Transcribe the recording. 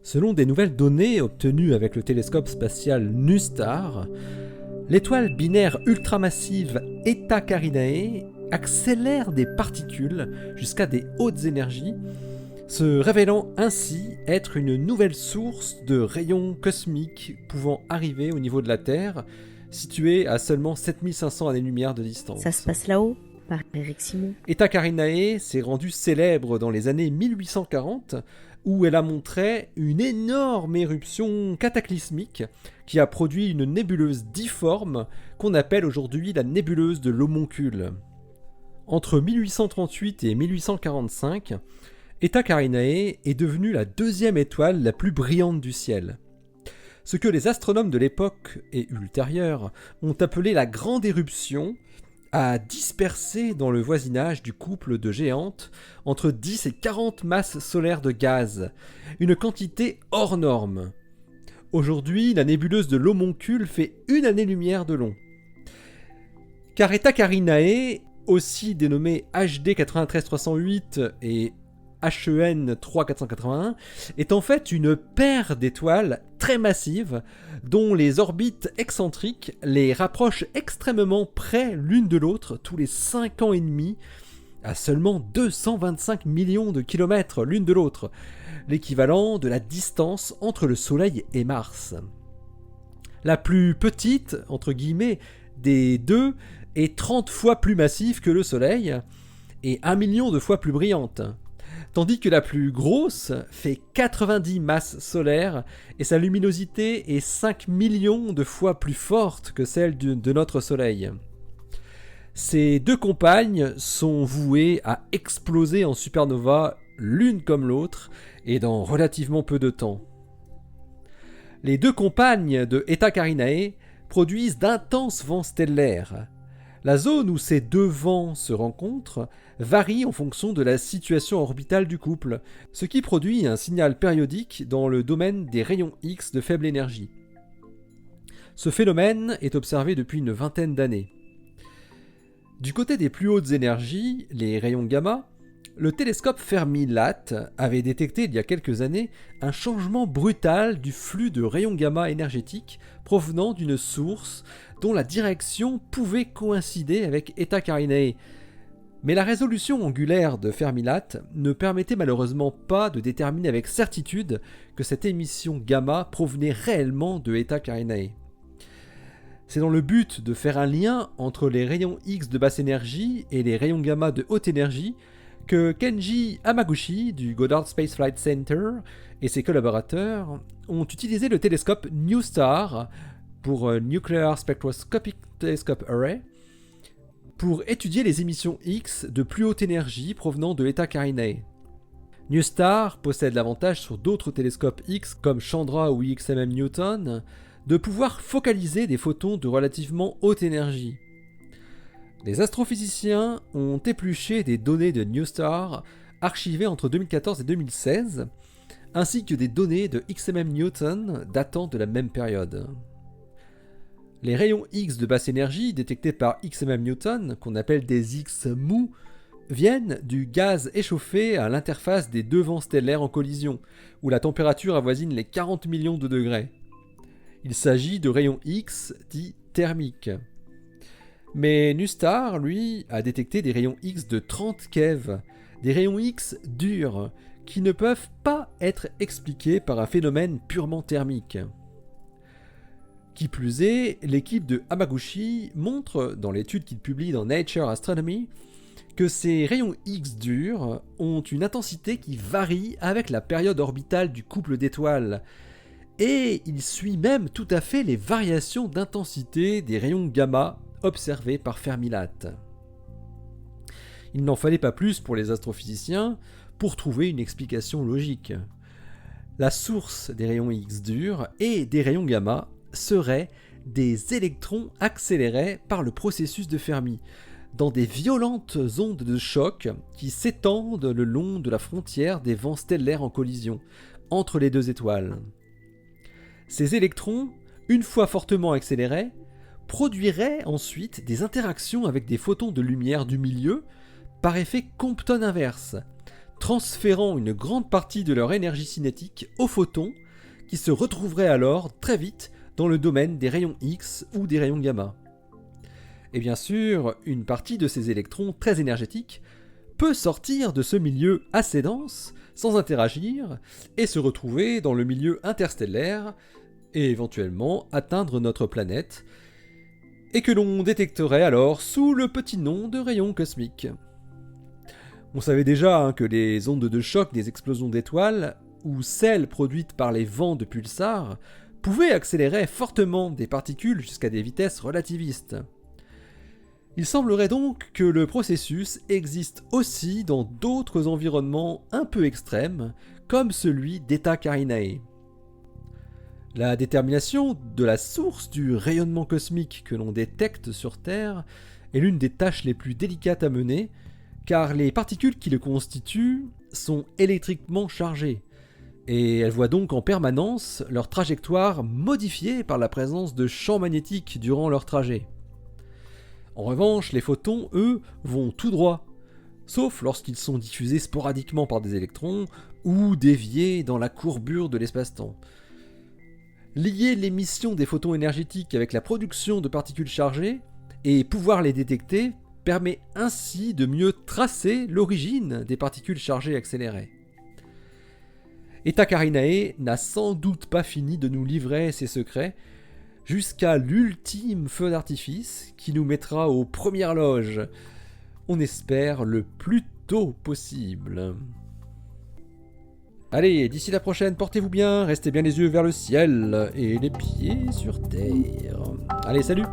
Selon des nouvelles données obtenues avec le télescope spatial NuSTAR, l'étoile binaire ultramassive Eta Carinae accélère des particules jusqu'à des hautes énergies, se révélant ainsi être une nouvelle source de rayons cosmiques pouvant arriver au niveau de la Terre, située à seulement 7500 années-lumière de distance. Ça se passe là-haut, par Eric Simon. Eta Carinae s'est rendue célèbre dans les années 1840, où elle a montré une énorme éruption cataclysmique qui a produit une nébuleuse difforme qu'on appelle aujourd'hui la nébuleuse de l'Homoncule. Entre 1838 et 1845, Eta Carinae est devenue la deuxième étoile la plus brillante du ciel. Ce que les astronomes de l'époque et ultérieure ont appelé la grande éruption a dispersé dans le voisinage du couple de géantes entre 10 et 40 masses solaires de gaz, une quantité hors norme. Aujourd'hui, la nébuleuse de l'Homoncule fait une année-lumière de long. Car Eta Carinae, aussi dénommée HD 93308 et HEN 3481, est en fait une paire d'étoiles très massives dont les orbites excentriques les rapprochent extrêmement près l'une de l'autre tous les 5 ans et demi, à seulement 225 millions de kilomètres l'une de l'autre, l'équivalent de la distance entre le Soleil et Mars. La plus petite, entre guillemets, des deux est 30 fois plus massive que le Soleil et 1 million de fois plus brillante. Tandis que la plus grosse fait 90 masses solaires et sa luminosité est 5 millions de fois plus forte que celle de notre Soleil. Ces deux compagnes sont vouées à exploser en supernova l'une comme l'autre et dans relativement peu de temps. Les deux compagnes de Eta Carinae produisent d'intenses vents stellaires. La zone où ces deux vents se rencontrent varie en fonction de la situation orbitale du couple, ce qui produit un signal périodique dans le domaine des rayons X de faible énergie. Ce phénomène est observé depuis une vingtaine d'années. Du côté des plus hautes énergies, les rayons gamma, le télescope Fermi-LAT avait détecté il y a quelques années un changement brutal du flux de rayons gamma énergétiques provenant d'une source dont la direction pouvait coïncider avec Eta Carinae. Mais la résolution angulaire de Fermi-LAT ne permettait malheureusement pas de déterminer avec certitude que cette émission gamma provenait réellement de Eta Carinae. C'est dans le but de faire un lien entre les rayons X de basse énergie et les rayons gamma de haute énergie que Kenji Hamaguchi du Goddard Space Flight Center et ses collaborateurs ont utilisé le télescope NuSTAR pour Nuclear Spectroscopic Telescope Array pour étudier les émissions X de plus haute énergie provenant de Eta Carinae. NuSTAR possède l'avantage sur d'autres télescopes X comme Chandra ou IXMM Newton de pouvoir focaliser des photons de relativement haute énergie. Les astrophysiciens ont épluché des données de NuSTAR archivées entre 2014 et 2016, ainsi que des données de XMM Newton datant de la même période. Les rayons X de basse énergie détectés par XMM Newton, qu'on appelle des X mous, viennent du gaz échauffé à l'interface des deux vents stellaires en collision, où la température avoisine les 40 millions de degrés. Il s'agit de rayons X dits thermiques. Mais NuSTAR, lui, a détecté des rayons X de 30 keV, des rayons X durs, qui ne peuvent pas être expliqués par un phénomène purement thermique. Qui plus est, l'équipe de Hamaguchi montre, dans l'étude qu'il publie dans Nature Astronomy, que ces rayons X durs ont une intensité qui varie avec la période orbitale du couple d'étoiles, et il suit même tout à fait les variations d'intensité des rayons gamma observés par Fermi-LAT. Il n'en fallait pas plus pour les astrophysiciens pour trouver une explication logique. La source des rayons X durs et des rayons gamma seraient des électrons accélérés par le processus de Fermi, dans des violentes ondes de choc qui s'étendent le long de la frontière des vents stellaires en collision, entre les deux étoiles. Ces électrons, une fois fortement accélérés, produiraient ensuite des interactions avec des photons de lumière du milieu par effet Compton inverse, transférant une grande partie de leur énergie cinétique aux photons, qui se retrouveraient alors très vite dans le domaine des rayons X ou des rayons gamma. Et bien sûr, une partie de ces électrons très énergétiques peut sortir de ce milieu assez dense, sans interagir, et se retrouver dans le milieu interstellaire, et éventuellement atteindre notre planète, et que l'on détecterait alors sous le petit nom de rayons cosmiques. On savait déjà que les ondes de choc des explosions d'étoiles, ou celles produites par les vents de pulsars, pouvaient accélérer fortement des particules jusqu'à des vitesses relativistes. Il semblerait donc que le processus existe aussi dans d'autres environnements un peu extrêmes, comme celui d'Eta Carinae. La détermination de la source du rayonnement cosmique que l'on détecte sur Terre est l'une des tâches les plus délicates à mener, car les particules qui le constituent sont électriquement chargées, et elles voient donc en permanence leur trajectoire modifiée par la présence de champs magnétiques durant leur trajet. En revanche, les photons, eux, vont tout droit, sauf lorsqu'ils sont diffusés sporadiquement par des électrons ou déviés dans la courbure de l'espace-temps. Lier l'émission des photons énergétiques avec la production de particules chargées et pouvoir les détecter permet ainsi de mieux tracer l'origine des particules chargées accélérées. Eta Carinae n'a sans doute pas fini de nous livrer ses secrets, jusqu'à l'ultime feu d'artifice qui nous mettra aux premières loges, on espère le plus tôt possible. Allez, d'ici la prochaine, portez-vous bien, restez bien les yeux vers le ciel et les pieds sur terre. Allez, salut!